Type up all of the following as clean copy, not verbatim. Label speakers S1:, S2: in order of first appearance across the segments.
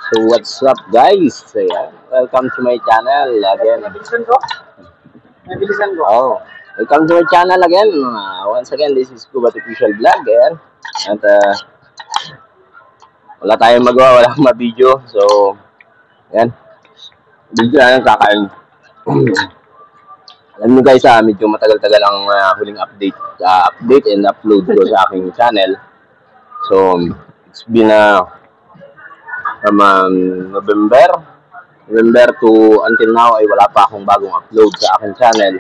S1: So what's up guys? So, yeah, welcome to my channel again. Oh, welcome to my channel again. Once again, this is Kubat Official Vlog. Ayan. At wala tayong magawa, wala akong ma-video. So, yan. Video na lang kakain. Alam nyo guys, medyo matagal-tagal ang huling update and upload ko sa aking channel. So, it's been from November to until now ay wala pa akong bagong upload sa aking channel.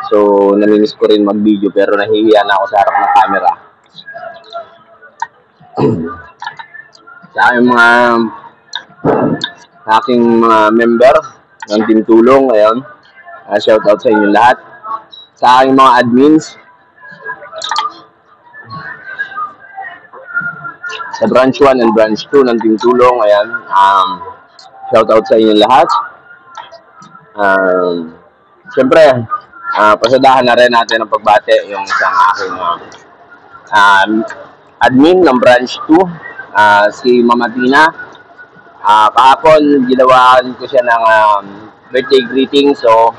S1: So, namimiss ko rin mag-video pero nahihiya na ako sa harap ng camera. Sa aking mga member ng Team Tulong, ayun. Shout out sa inyo lahat. Sa aking mga admins, sa branch 1 and branch 2 ng Team Tulong, ayan. Shout out sa inyo lahat. Siyempre, pasadahan na rin natin ang pagbate yung isang aking admin ng branch 2, si Mama Tina. Kahapon, ginawahan ko siya ng birthday greeting. So,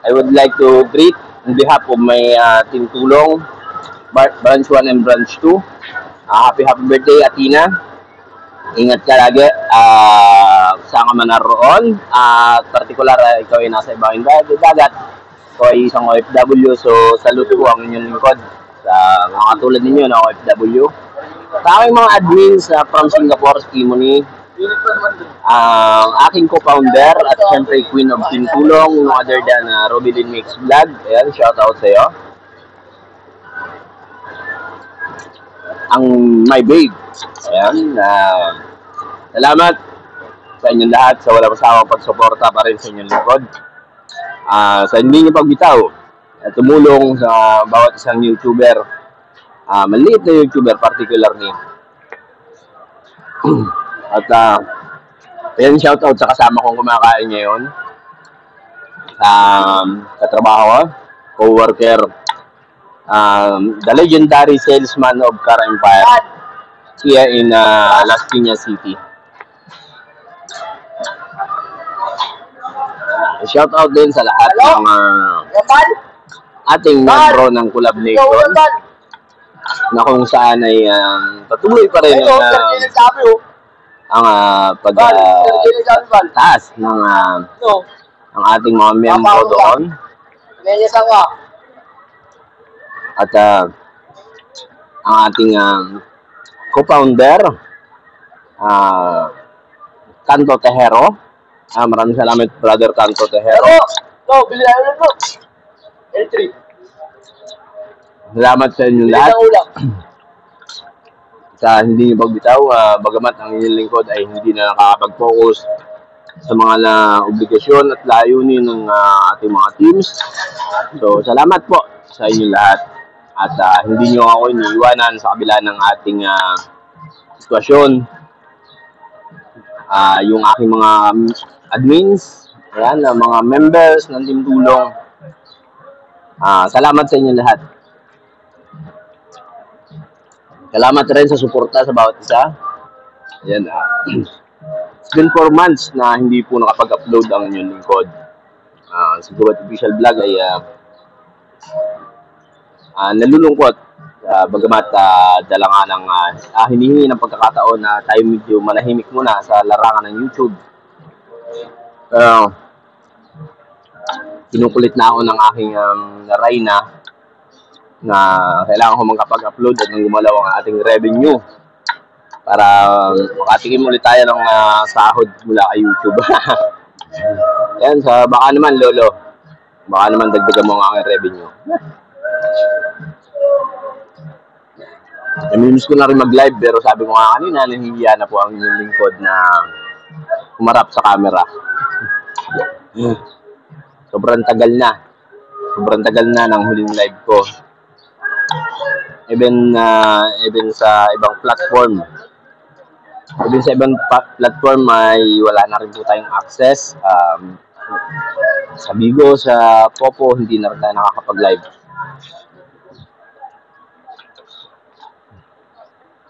S1: I would like to greet on behalf of my Team Tulong, branch 1 and branch 2. Happy birthday, Atina. Ingat ka lagi. Saan ka man naroon. Particular, ikaw ay nasa ibang dagat. Ikaw ay isang OFW. So, salute ko ang inyong lingkod sa mga katulad ninyo na OFW. Sa aking mga admins from Singapore, Skimony, ang aking co-founder at siyempre Queen of Team Tulong, no other than Robilyn Mix Vlog. Ayan, shout out sa iyo. Ang my babe. Ayan, salamat sa inyong lahat sa walang masawang pagsuporta pa rin sa inyong lingkod. Sa hindi niyo pagbitaw at tumulong sa bawat isang YouTuber, maliit na YouTuber particularly. At ayan, shout out sa kasama kong kumakain ngayon, katrabaho, co-worker, the legendary salesman of Car Empire here in Las Piñas City. Shout out din sa lahat ng ating membro ng Collab Nation na kung saan ay patuloy pa rin ang pagtaas ng ating mga membro doon. At ang ating co-founder, Canto Tejero. Maraming salamat, brother Canto Tejero. Salamat sa inyo lahat. Sa hindi nyo pagbitaw, bagamat ang inyong lingkod ay hindi na nakakapag-focus sa mga obligasyon at layunin ng ating mga teams. So, salamat po sa inyo lahat. At hindi nyo ako iniiwanan sa kabila ng ating sitwasyon. Yung aking mga admins, ayan, mga members ng Team Tulong. Salamat sa inyo lahat. Salamat rin sa suporta sa bawat isa. Ayan, it's been 4 months na hindi po nakapag-upload ang inyong lingkod. Sa Kubat Official Vlog ay nalulungkot. Bagamat dala nga ng hinihingi ng pagkakataon na tayo medyo manahimik muna sa larangan ng YouTube. Kinukulit na ako ng aking Reyna na kailangan ko magkapag-upload at nang gumalaw ang ating revenue para makatikim ulit tayo ng sahod mula kay YouTube. Yan, baka naman lolo, baka naman dagdagan mo ang aking revenue. Namimiss ko na rin mag-live pero sabi ko nga kanina, nahihiya na po ang inyong lingkod na humarap sa camera. Sobrang tagal na ng huling live ko. Even sa ibang platform. Even sa ibang platform ay wala na rin po tayong access. Sa Bigo, sa Popo, hindi na rin tayo nakakapag-live.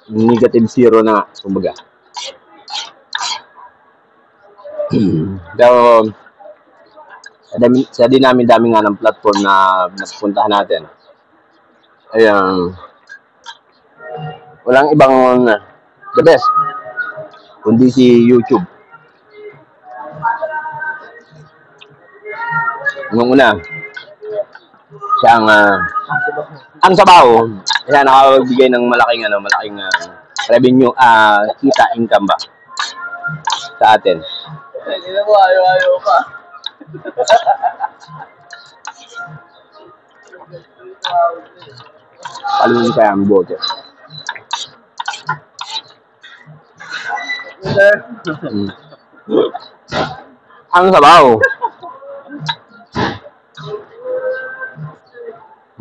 S1: Negative zero na, kumbaga. Pero sa dinami-dami nga ng platform na napuntahan natin, ayun, walang ibang the best, kundi si YouTube. Nung una, siya ang sabaw, siya nakakapagbigay ng malaking revenue, kita, income ba sa atin.
S2: Hindi na mo, ayaw pa.
S1: Paluin kaya ang bote.
S2: Sir.
S1: Ang sabaw.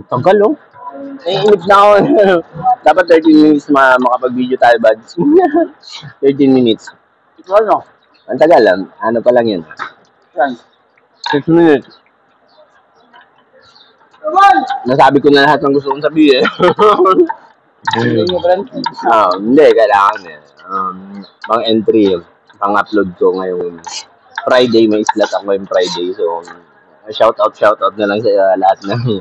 S1: Tagal, oh. Naiinip na ako. Dapat 13 minutes makapag-video tayo, buds. 13 minutes.
S2: Ito ano?
S1: Ang tagal, ano pa lang yun.
S2: Yan.
S1: 6 minutes. Nasabi ko na lahat ng gusto kong sabihin. Hindi, kailangan eh. Pang entry, pang-upload ko ngayong Friday, may slot ako ngayong Friday. So, shout out na lang sa lahat ng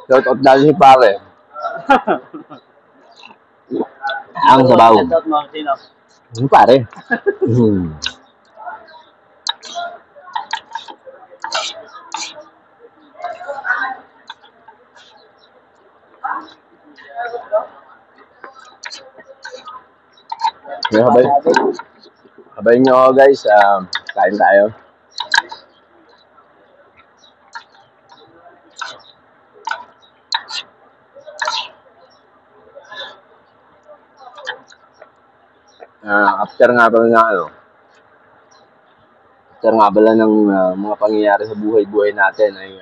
S1: shout out dahil si pare. Ang sabaw.
S2: Shout mo, sino?
S1: Si pare. Habay nyo ako guys, kain tayo. After nga pala ng mga pangyayari sa buhay-buhay natin ay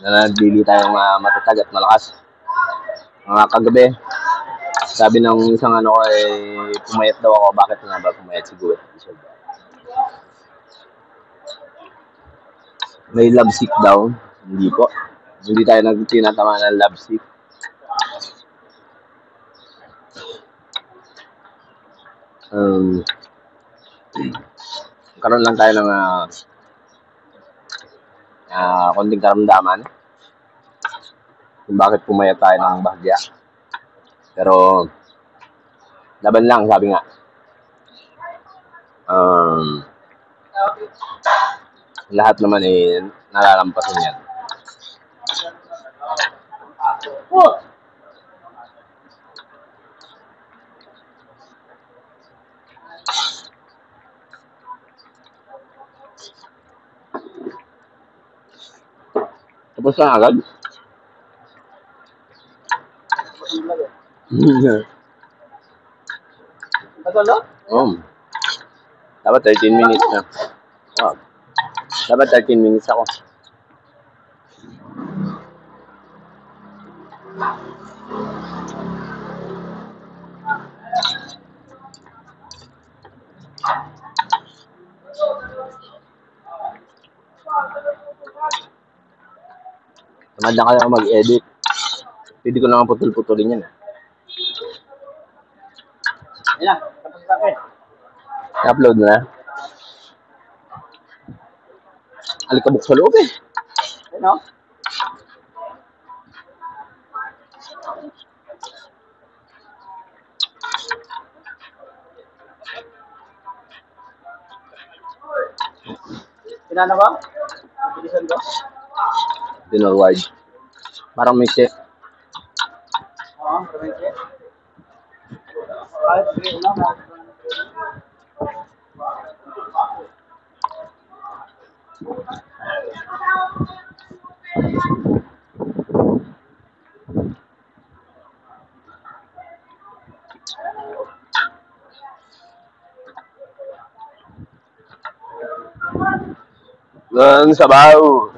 S1: nanatili tayong matatag at malakas. Mga kagabi, sabi ng isang ko ay pumayat daw ako. Bakit nga ba pumayat? Siguro may love sick daw. Hindi po. Hindi tayo tinatama ng love sick. Karoon lang tayo ng konting karamdaman kung bakit pumayat tayo ng bahagya. Pero laban lang, sabi nga. Lahat naman nalalampasan yan. Tapos na agad.
S2: Nagalo?
S1: Dapat 13 minutes na. Dapat 13 minutes ako. Tamad na kayo mag-edit. Pwede ko naman putol-putulin yan.
S2: Yan na, tapos na kayo.
S1: I-upload na. Alikabok sa loob eh.
S2: Ano? Pinana ba? Bilisan ko?
S1: Dinner wide. Parang may chef.
S2: Oo, permente. Kahit green na,
S1: Ang sabaw.